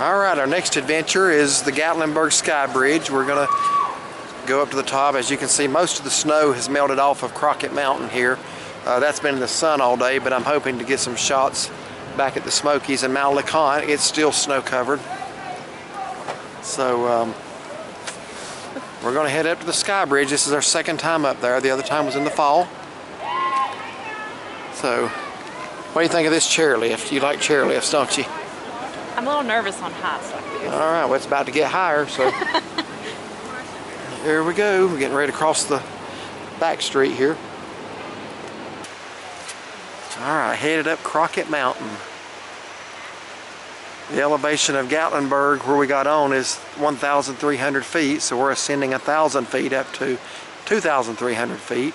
Alright, our next adventure is the Gatlinburg SkyBridge. We're going to go up to the top. As you can see, most of the snow has melted off of Crockett Mountain here. That's been in the sun all day, but I'm hoping to get some shots back at the Smokies and Mount LeConte. It's still snow covered. So we're going to head up to the SkyBridge. This is our second time up there. The other time was in the fall. So what do you think of this chairlift? You like chairlifts, don't you? I'm a little nervous on heights like this. All right, well, it's about to get higher, so here we go. We're getting ready to cross the back street here. All right, headed up Crockett Mountain. The elevation of Gatlinburg, where we got on, is 1,300 feet, so we're ascending 1,000 feet up to 2,300 feet.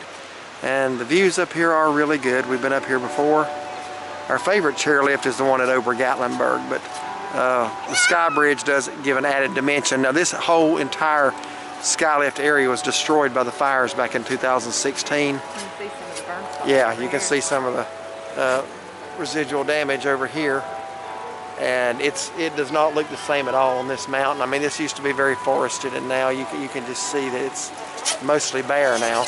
And the views up here are really good. We've been up here before. Our favorite chairlift is the one at over Gatlinburg, but the SkyBridge does give an added dimension. Now, this whole entire skylift area was destroyed by the fires back in 2016. Yeah, you can see some of the residual damage over here, and it does not look the same at all on this mountain. I mean, this used to be very forested, and now you can just see that it's mostly bare now.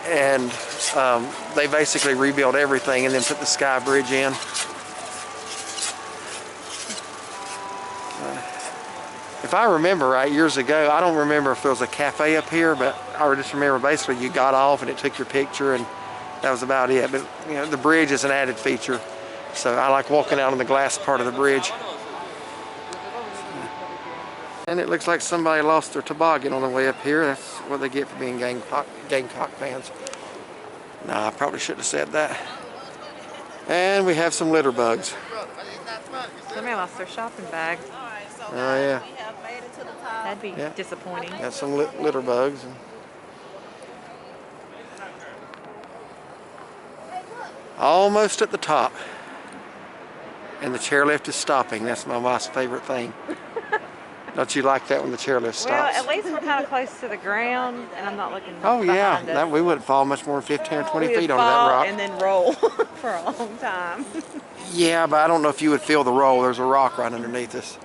And they basically rebuilt everything and then put the SkyBridge in. If I remember right, years ago, I don't remember if there was a cafe up here, but I just remember basically you got off and it took your picture, and that was about it. But you know, the bridge is an added feature, so I like walking out on the glass part of the bridge. And it looks like somebody lost their toboggan on the way up here. That's what they get for being Gamecock fans. Nah, I probably shouldn't have said that. And we have some litter bugs. Somebody lost their shopping bag. Oh yeah. That'd be disappointing. Got some litter bugs. Almost at the top. And the chairlift is stopping. That's my wife's favorite thing. Don't you like that when the chairlift stops? Well, at least we're kind of close to the ground, and I'm not looking behind us. We wouldn't fall much more than 15 or 20 feet onto that rock. And then roll for a long time. Yeah, but I don't know if you would feel the roll. There's a rock right underneath us.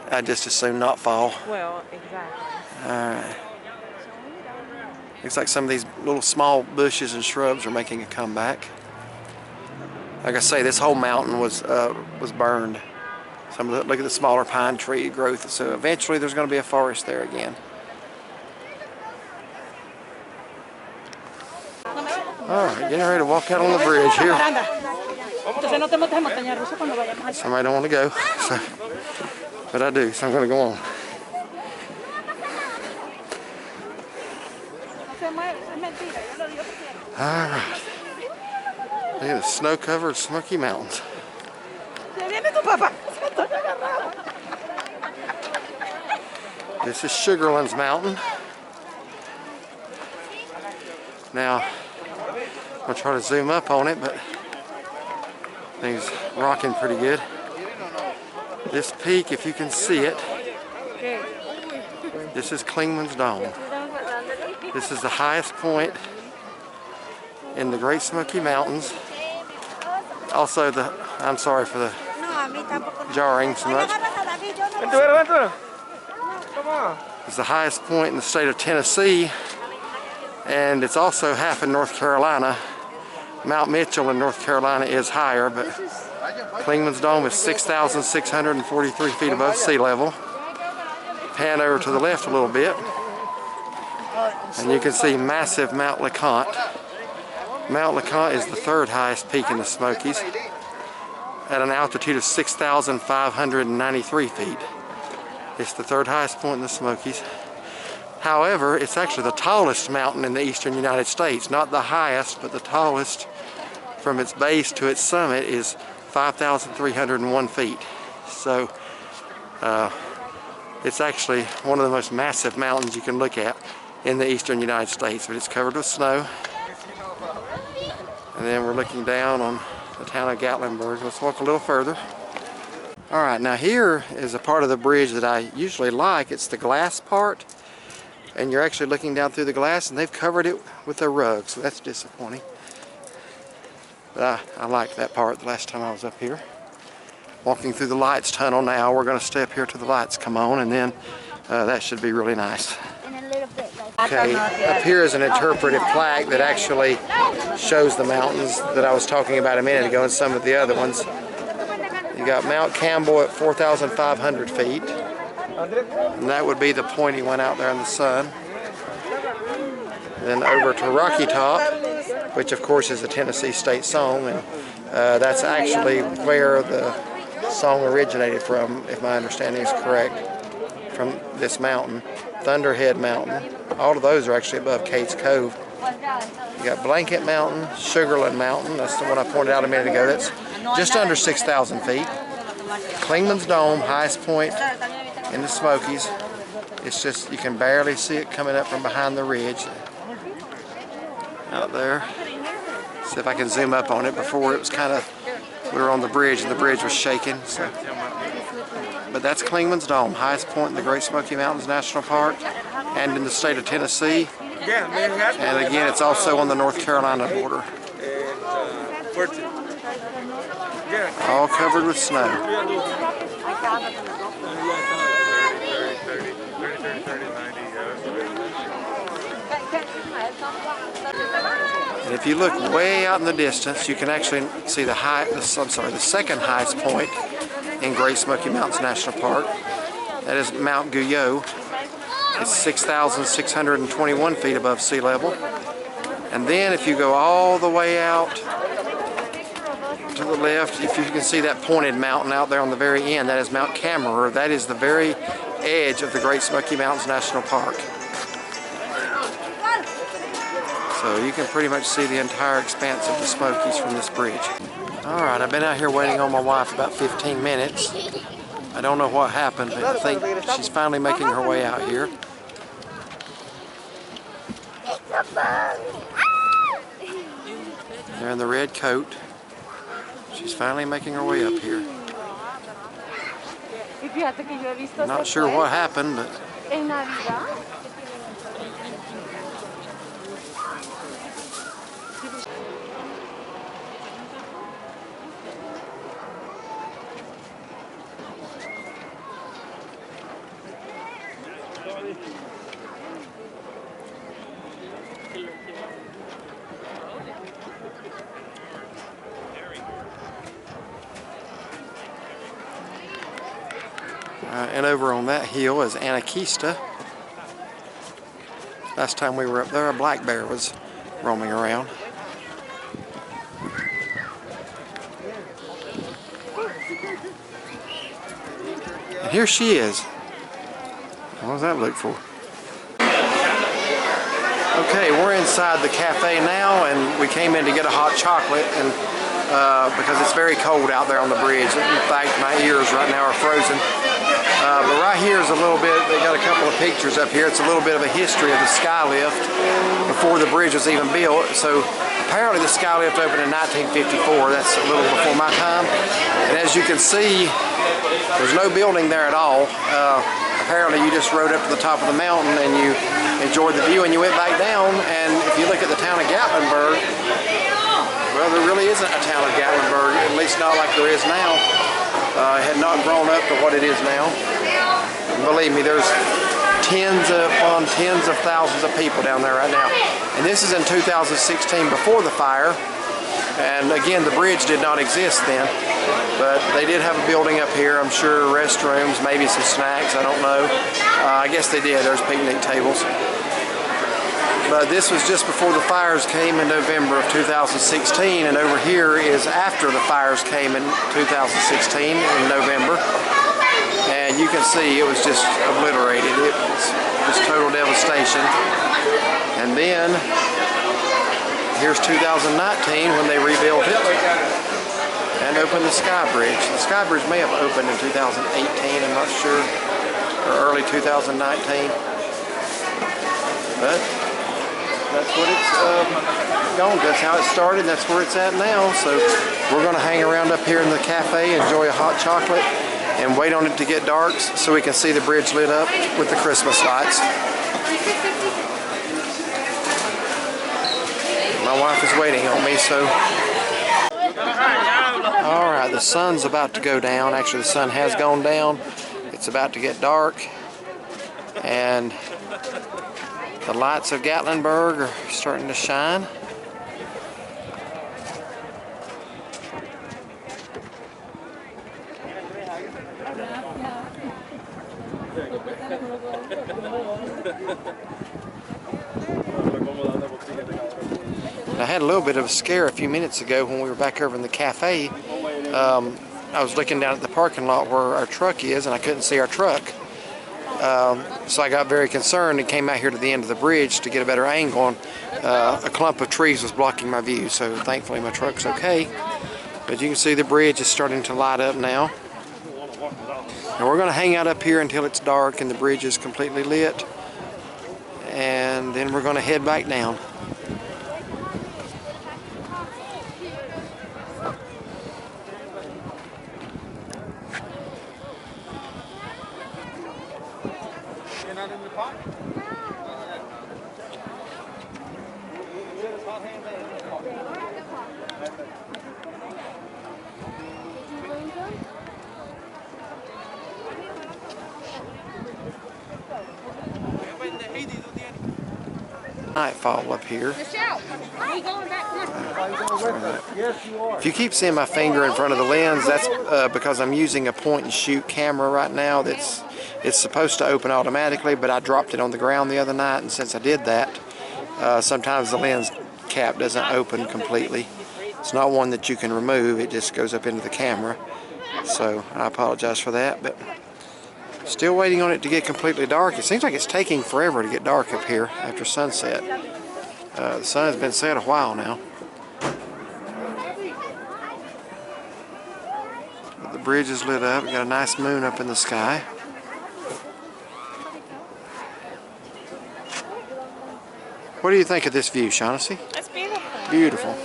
I'd just as soon not fall. Well, exactly. Alright. Looks like some of these little small bushes and shrubs are making a comeback. Like I say, this whole mountain was burned. Look at the smaller pine tree growth. So eventually there's going to be a forest there again. Alright, getting ready to walk out on the bridge here. Somebody don't want to go, but I do, so I'm going to go on. Alright. Look at the snow-covered Smoky Mountains. This is Sugarland's Mountain. Now, I'm going to try to zoom up on it, but things rocking pretty good. This peak, if you can see it, this is Clingman's Dome. This is the highest point in the Great Smoky Mountains. Also, I'm sorry for the jarring so much. It's the highest point in the state of Tennessee, and it's also half in North Carolina. Mount Mitchell in North Carolina is higher, but Clingman's Dome is 6,643 feet above sea level. Pan over to the left a little bit, and you can see massive Mount LeConte. Mount LeConte is the third highest peak in the Smokies at an altitude of 6,593 feet. It's the third highest point in the Smokies. However, it's actually the tallest mountain in the eastern United States. Not the highest, but the tallest from its base to its summit is 5,301 feet. So it's actually one of the most massive mountains you can look at in the eastern United States, but it's covered with snow. And then we're looking down on the town of Gatlinburg. Let's walk a little further. Alright, now here is a part of the bridge that I usually like. It's the glass part, and you're actually looking down through the glass, and they've covered it with a rug, so that's disappointing. But I liked that part the last time I was up here. walking through the lights tunnel now. We're going to stay up here till the lights come on, and then that should be really nice. Okay, up here is an interpretive plaque that actually shows the mountains that I was talking about a minute ago and some of the other ones. You got Mount Campbell at 4,500 feet, and that would be the point he went out there in the sun. Then over to Rocky Top, which of course is the Tennessee state song, and that's actually where the song originated from, if my understanding is correct, from this mountain, Thunderhead Mountain. All of those are actually above Cates Cove. You got Blanket Mountain, Sugarland Mountain, that's the one I pointed out a minute ago, that's just under 6,000 feet. Clingman's Dome, highest point in the Smokies. It's just, you can barely see it coming up from behind the ridge out there. See if I can zoom up on it. Before it was kind of, we were on the bridge and the bridge was shaking. So. But that's Clingman's Dome, highest point in the Great Smoky Mountains National Park and in the state of Tennessee. And again, it's also on the North Carolina border. All covered with snow. And if you look way out in the distance, you can actually see the second highest point in Great Smoky Mountains National Park. That is Mount Guyot. It's 6,621 feet above sea level. And then if you go all the way out to the left, if you can see that pointed mountain out there on the very end, that is Mount Cameron. That is the very edge of the Great Smoky Mountains National Park. So you can pretty much see the entire expanse of the Smokies from this bridge. Alright, I've been out here waiting on my wife about 15 minutes. I don't know what happened, but I think she's finally making her way out here. They're in the red coat. She's finally making her way up here. Not sure what happened, but... and over on that hill is Anakeesta. Last time we were up there, a black bear was roaming around. And here she is. What does that look for? Okay, we're inside the cafe now, and we came in to get a hot chocolate, and because it's very cold out there on the bridge. In fact, my ears right now are frozen. But right here is a little bit, they got a couple of pictures up here. It's a little bit of a history of the skylift before the bridge was even built. So apparently the skylift opened in 1954. That's a little before my time. And as you can see, there's no building there at all. Apparently you just rode up to the top of the mountain and you enjoyed the view and you went back down. And if you look at the town of Gatlinburg, well, there really isn't a town of Gatlinburg, at least not like there is now. It had not grown up to what it is now. And believe me, there's tens upon tens of thousands of people down there right now. And this is in 2016 before the fire. And again, the bridge did not exist then. But they did have a building up here, I'm sure, restrooms, maybe some snacks, I don't know. I guess they did, there's picnic tables. But this was just before the fires came in November of 2016, and over here is after the fires came in 2016 in November. And you can see it was just obliterated. It was just total devastation. And then here's 2019 when they rebuilt it and opened the SkyBridge. The SkyBridge may have opened in 2018, I'm not sure, or early 2019. But that's what it's gone. That's how it started. That's where it's at now. So we're going to hang around up here in the cafe, enjoy a hot chocolate, and wait on it to get dark so we can see the bridge lit up with the Christmas lights. My wife is waiting on me, so All right, the sun's about to go down. Actually, the sun has gone down. It's about to get dark. And the lights of Gatlinburg are starting to shine. I had a little bit of a scare a few minutes ago when we were back over in the cafe. I was looking down at the parking lot where our truck is, and I couldn't see our truck. So I got very concerned and came out here to the end of the bridge to get a better angle, and a clump of trees was blocking my view, so thankfully my truck's okay. But you can see the bridge is starting to light up now. And we're going to hang out up here until it's dark and the bridge is completely lit. And then we're going to head back down. Nightfall up here. If you keep seeing my finger in front of the lens, that's because I'm using a point and shoot camera right now. It's supposed to open automatically, but I dropped it on the ground the other night, and since I did that, sometimes the lens cap doesn't open completely. It's not one that you can remove, it just goes up into the camera. So I apologize for that, but still waiting on it to get completely dark. It seems like it's taking forever to get dark up here after sunset. The sun has been set a while now. But the bridge is lit up. We've got a nice moon up in the sky. What do you think of this view, Shaughnessy? It's beautiful. Beautiful.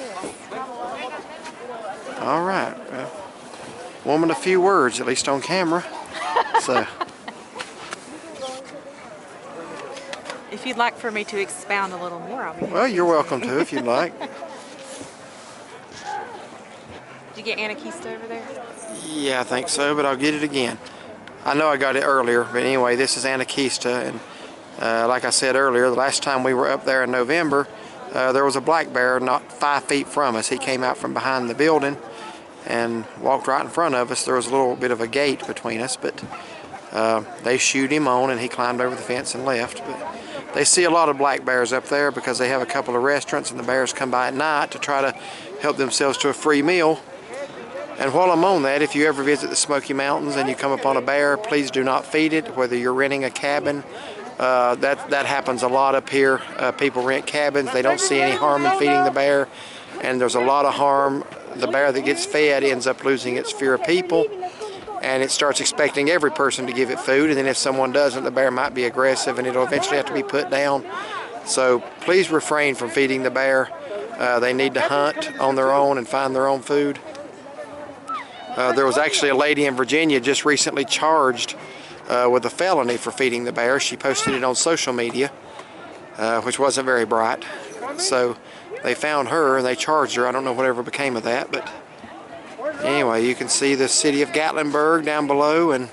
All right. Well, woman, a few words, at least on camera. So. If you'd like for me to expound a little more, I'll be happy. Well, you're welcome to if you'd like. Did you get Anarchista over there? Yeah, I think so, but I'll get it again. I know I got it earlier, but anyway, this is Anarchista, and like I said earlier, the last time we were up there in November, there was a black bear not 5 feet from us. He came out from behind the building and walked right in front of us. There was a little bit of a gate between us, but they shooed him on, and he climbed over the fence and left. But they see a lot of black bears up there because they have a couple of restaurants, and the bears come by at night to try to help themselves to a free meal. And while I'm on that, if you ever visit the Smoky Mountains and you come upon a bear, please do not feed it, whether you're renting a cabin. That happens a lot up here. People rent cabins. They don't see any harm in feeding the bear, and there's a lot of harm. The bear that gets fed ends up losing its fear of people, and it starts expecting every person to give it food, and then if someone doesn't, the bear might be aggressive and it'll eventually have to be put down. So please refrain from feeding the bear. They need to hunt on their own and find their own food. There was actually a lady in Virginia just recently charged with a felony for feeding the bear. She posted it on social media, which wasn't very bright. So they found her and they charged her. I don't know whatever became of that, but anyway, you can see the city of Gatlinburg down below, and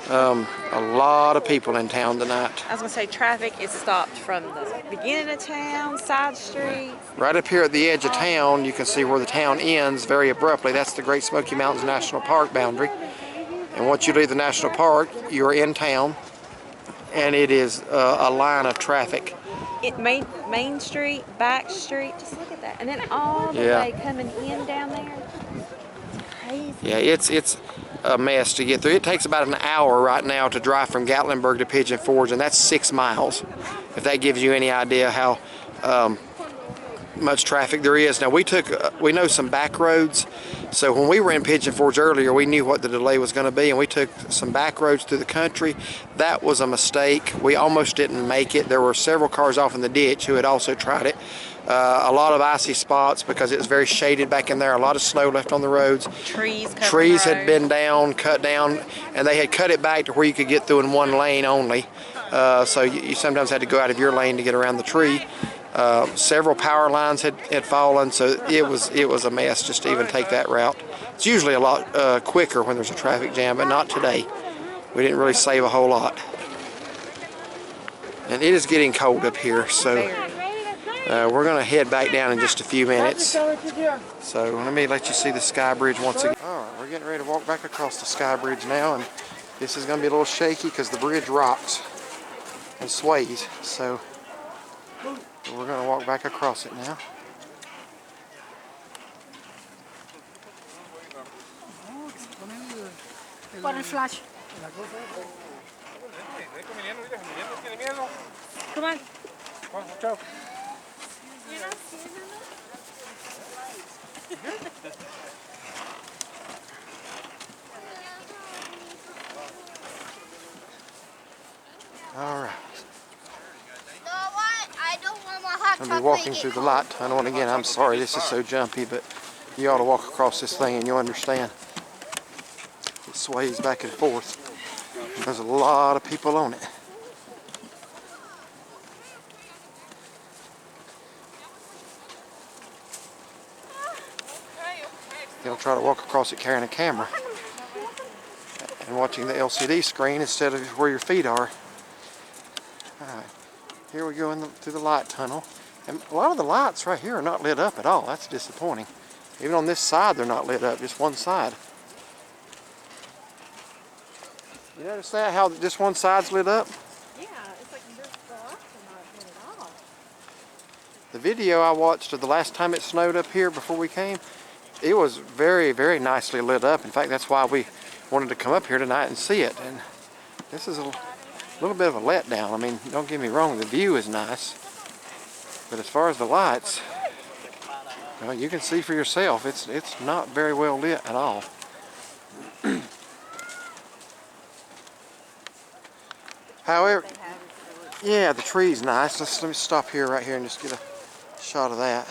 a lot of people in town tonight. I was going to say traffic is stopped from the beginning of town, side streets. Right up here at the edge of town, you can see where the town ends very abruptly. That's the Great Smoky Mountains National Park boundary. And once you leave the national park, you're in town, and it is a line of traffic. Main Street, back street, just look at that. And then all the way coming in down there. Crazy. Yeah, it's a mess to get through. It takes about an hour right now to drive from Gatlinburg to Pigeon Forge, and that's 6 miles. If that gives you any idea how much traffic there is. Now we know some back roads, so when we were in Pigeon Forge earlier, we knew what the delay was going to be, and we took some back roads through the country. That was a mistake. We almost didn't make it. There were several cars off in the ditch who had also tried it. A lot of icy spots because it was very shaded back in there. A lot of snow left on the roads. Trees had been cut down, and they had cut it back to where you could get through in one lane only. So you sometimes had to go out of your lane to get around the tree. Several power lines had fallen, so it was a mess just to even take that route. It's usually a lot quicker when there's a traffic jam, but not today. We didn't really save a whole lot. And it is getting cold up here, so we're going to head back down in just a few minutes. So let me let you see the SkyBridge once again. Alright, we're getting ready to walk back across the SkyBridge now, and this is going to be a little shaky because the bridge rocks and sways. So we're going to walk back across it now. Por el flash. Come on. All right. I don't want my hot I'll be walking through the light tunnel, and again, I'm sorry this is so jumpy, but you ought to walk across this thing and you'll understand. It sways back and forth. There's a lot of people on it. You'll try to walk across it carrying a camera and watching the LCD screen instead of where your feet are. Alright, here we go through the light tunnel. And a lot of the lights right here are not lit up at all. That's disappointing. Even on this side they're not lit up, just one side. You notice that, how just one side's lit up? Yeah, it's like this box and not lit at all. The video I watched of the last time it snowed up here before we came, it was very, very nicely lit up. In fact, that's why we wanted to come up here tonight and see it. And this is a little bit of a letdown. I mean, don't get me wrong, the view is nice. But as far as the lights, well, you can see for yourself, it's not very well lit at all. However, yeah, the tree's nice. Let me stop here, right here, and just get a shot of that.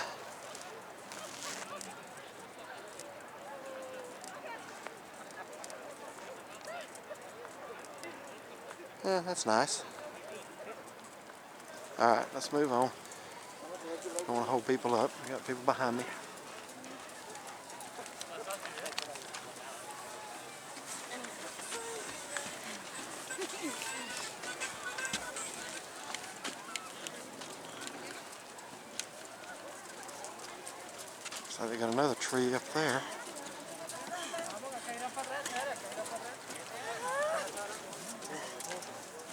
Yeah, that's nice. Alright, let's move on. Don't want to hold people up. We got people behind me. So they got another tree up there.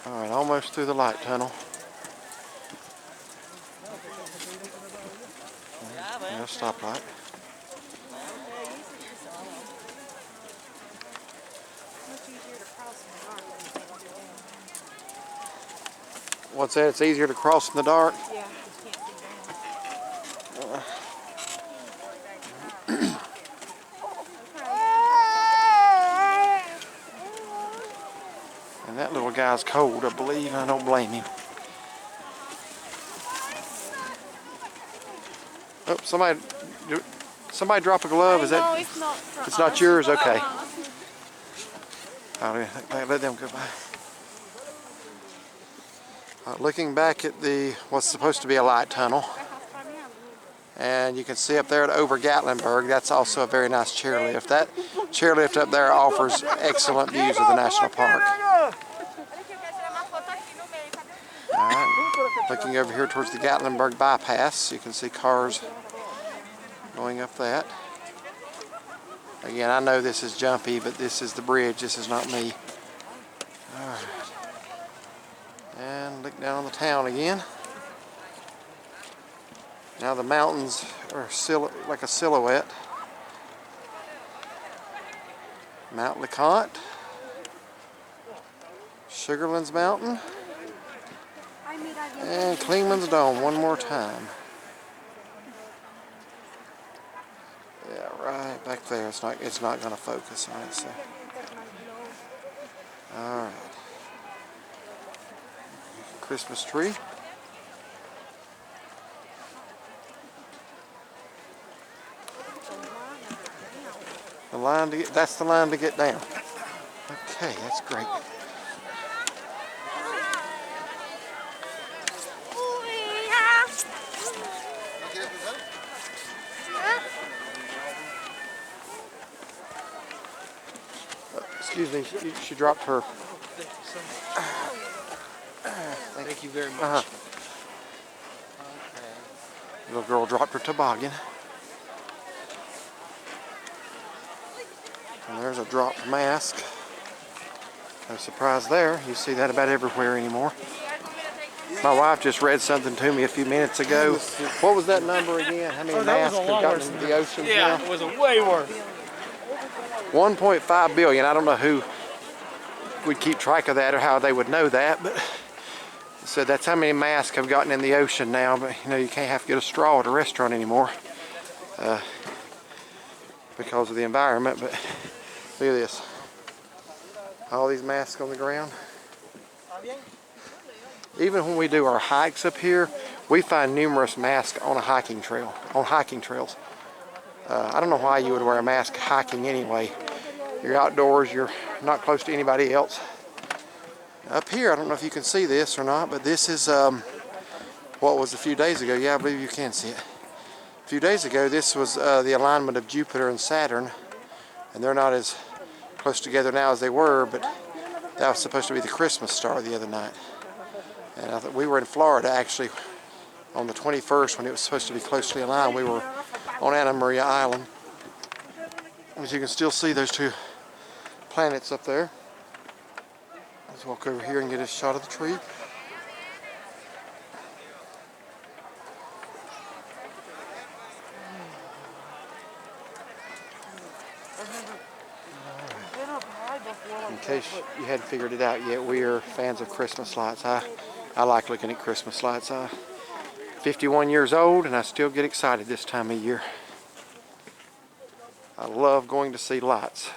Alright, almost through the light tunnel. Yeah, stoplight. What's that? It's easier to cross in the dark? Yeah, you can't see And that little guy's cold, I believe. I don't blame him. Oh, somebody drop a glove. Is that? No, it's not. It's not yours. Okay. I'll let them go by. Looking back at what's supposed to be a light tunnel, and you can see up there over Gatlinburg, that's also a very nice chairlift. That chairlift up there offers excellent views of the national park. Alright, looking over here towards the Gatlinburg bypass, you can see cars going up that. Again, I know this is jumpy, but this is the bridge, this is not me. Alright. And look down on the town again. Now the mountains are like a silhouette. Mount LeConte, Sugarlands Mountain, and Klingman's Dome one more time. Yeah, right back there. It's not going to focus on it. So, all right. Christmas tree. The line to get, that's the line to get down. Okay, that's great. Excuse me, she dropped her. Thank you very much. Okay. Little girl dropped her toboggan. And there's a dropped mask. No surprise there. You see that about everywhere anymore. My wife just read something to me a few minutes ago. What was that number again? How many masks have gotten into the ocean? Yeah, it was way worse. 1.5 billion. I don't know who would keep track of that or how they would know that, but so that's how many masks have gotten in the ocean now. But you know, you can't have to get a straw at a restaurant anymore because of the environment. But look at this. All these masks on the ground. Even when we do our hikes up here, we find numerous masks on a hiking trail, on hiking trails. I don't know why you would wear a mask hiking anyway. You're outdoors, you're not close to anybody else. Up here, I don't know if you can see this or not, but this is what was a few days ago. Yeah, I believe you can see it. A few days ago, this was the alignment of Jupiter and Saturn, and they're not as close together now as they were, but that was supposed to be the Christmas star the other night. And I thought we were in Florida actually on the 21st when it was supposed to be closely aligned. We were on Anna Maria Island. As you can still see those two planets up there. Let's walk over here and get a shot of the tree. In case you hadn't figured it out yet, we are fans of Christmas lights. I like looking at Christmas lights. I'm 51 years old and I still get excited this time of year. I love going to see lights.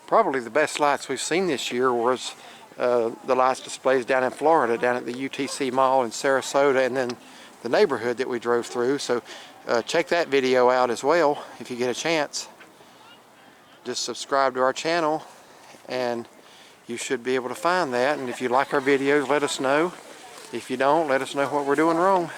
Probably the best lights we've seen this year was the lights displays down in Florida, down at the UTC Mall in Sarasota, and then the neighborhood that we drove through. So check that video out as well if you get a chance. Just subscribe to our channel and you should be able to find that. And if you like our videos, let us know. If you don't, let us know what we're doing wrong.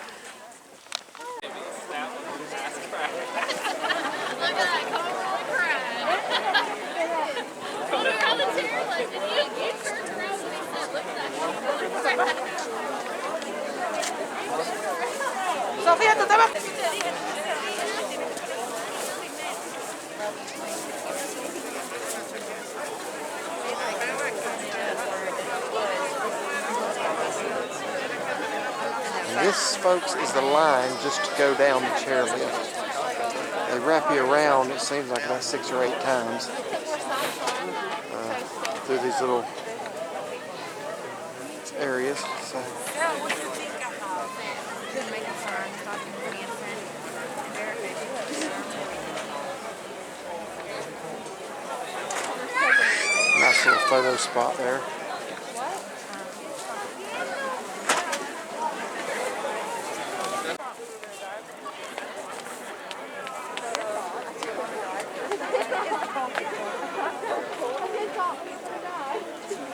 Sofía, ¿tú te vas? This, folks, is the line just to go down the chairlift. They wrap you around, it seems like about 6 or 8 times through these little areas. So. Nice little photo spot there.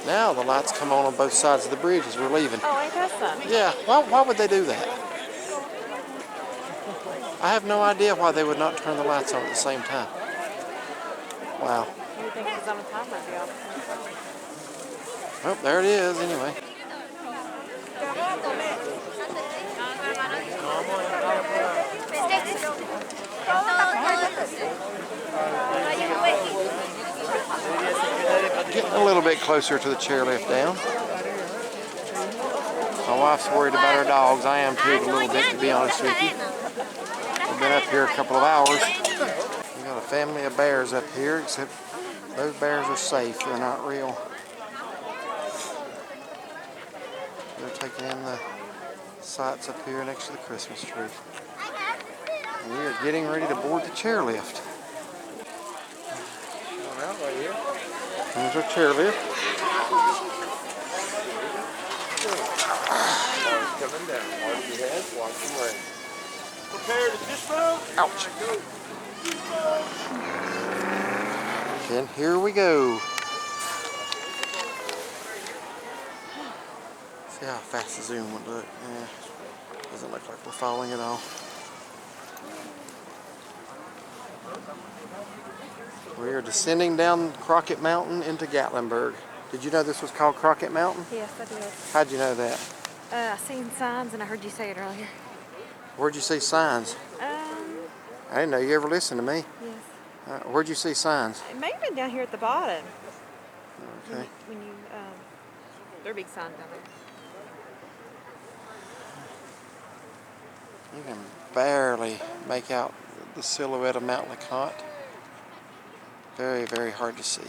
Now the lights come on both sides of the bridge as we're leaving. Oh, ain't that something? Yeah, why would they do that? I have no idea why they would not turn the lights on at the same time. Wow. You think it's on the timer, deal? Oh, there it is anyway. Getting a little bit closer to the chairlift down. My wife's worried about her dogs. I am too a little bit, to be honest with you. We've been up here a couple of hours. We got a family of bears up here, except those bears are safe. They're not real. They're taking in the sights up here next to the Christmas tree. And we are getting ready to board the chairlift. There's our chairlift. Coming down. Watch your head, watch your leg. Prepare to dismount. Ouch. And here we go. See how fast the zoom would look. Doesn't look like we're falling at all. We are descending down Crockett Mountain into Gatlinburg. Did you know this was called Crockett Mountain? Yes, I did. How'd you know that? I seen signs and I heard you say it earlier. Where'd you see signs? I didn't know you ever listened to me. Yes. Where'd you see signs? It may have been down here at the bottom. Okay. When you there are big signs down there. You can barely make out the silhouette of Mount LeConte. Very, very hard to see.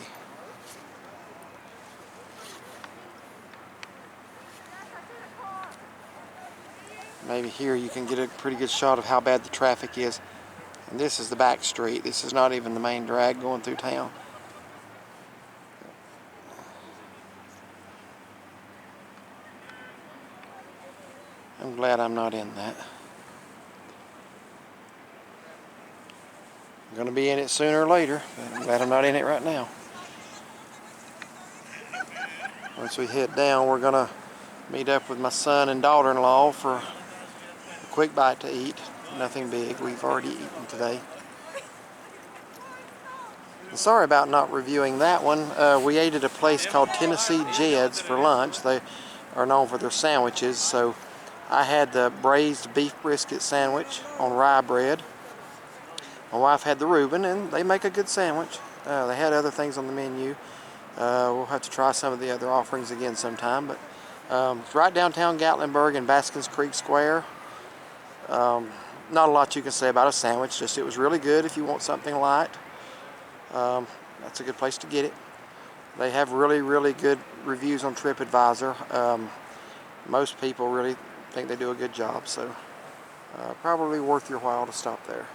Maybe here you can get a pretty good shot of how bad the traffic is. And this is the back street. This is not even the main drag going through town. I'm glad I'm not in that. I'm going to be in it sooner or later, but I'm glad I'm not in it right now. Once we head down, we're going to meet up with my son and daughter-in-law for a quick bite to eat. Nothing big. We've already eaten today. And sorry about not reviewing that one. We ate at a place called Tennessee Jed's for lunch. They are known for their sandwiches, so I had the braised beef brisket sandwich on rye bread. My wife had the Reuben, and they make a good sandwich. They had other things on the menu. We'll have to try some of the other offerings again sometime. But it's right downtown Gatlinburg in Baskins Creek Square. Not a lot you can say about a sandwich, just it was really good if you want something light. That's a good place to get it. They have really, really good reviews on TripAdvisor. Most people really think they do a good job, so probably worth your while to stop there.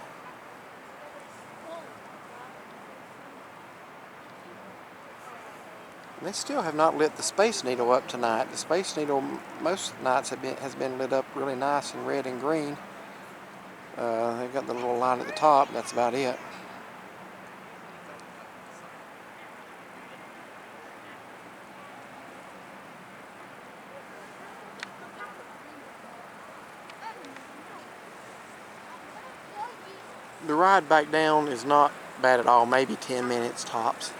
And they still have not lit the Space Needle up tonight. The Space Needle most nights has been lit up really nice in red and green. They've got the little light at the top, that's about it. The ride back down is not bad at all, maybe 10 minutes tops.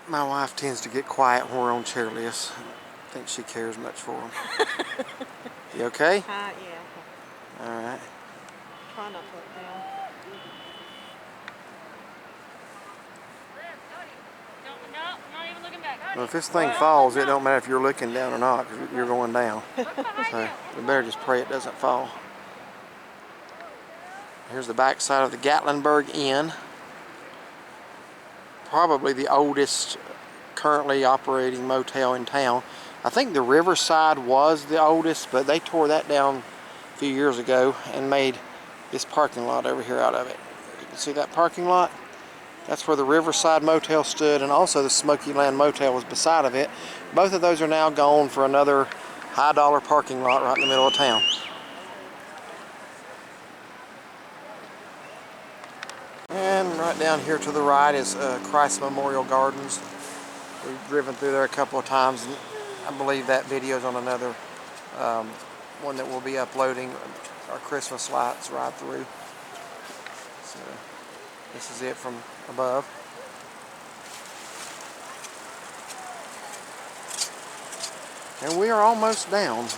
My wife tends to get quiet when we're on chairlifts. I think she cares much for them. You okay? Yeah. All right. Try not to look down. No, not even looking back. Well, if this thing falls, it don't matter if you're looking down or not, because you're going down. So we better just pray it doesn't fall. Here's the back side of the Gatlinburg Inn. Probably the oldest currently operating motel in town. I think the Riverside was the oldest, but they tore that down a few years ago and made this parking lot over here out of it. You can see that parking lot? That's where the Riverside Motel stood, and also the Smoky Land Motel was beside of it. Both of those are now gone for another high-dollar parking lot right in the middle of town. And right down here to the right is Christ Memorial Gardens. We've driven through there a couple of times, and I believe that video is on another one that we'll be uploading. Our Christmas lights right through. So this is it from above. And we are almost down.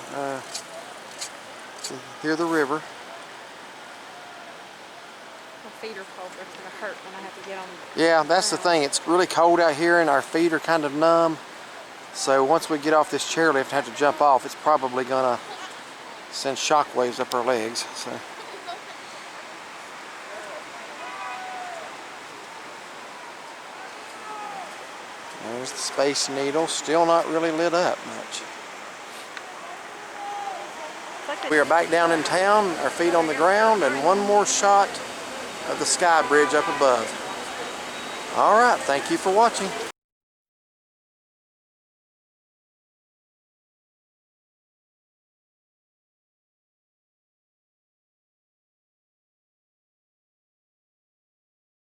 Hear the river. My feet are cold. They're going to hurt when I have to get on. Yeah, that's the thing. It's really cold out here and our feet are kind of numb. So once we get off this chairlift and have to jump off, it's probably going to send shockwaves up our legs. So. There's the Space Needle, still not really lit up much. We are back down in town, our feet on the ground, and one more shot of the SkyBridge up above. All right, thank you for watching.